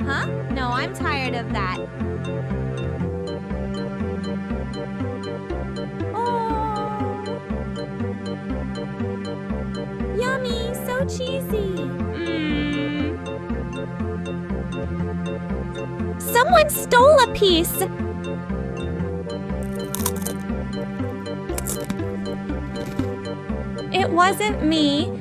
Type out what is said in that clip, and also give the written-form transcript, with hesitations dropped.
Huh? No, I'm tired of that. Oh. Yummy, so cheesy. Someone stole a piece. It wasn't me.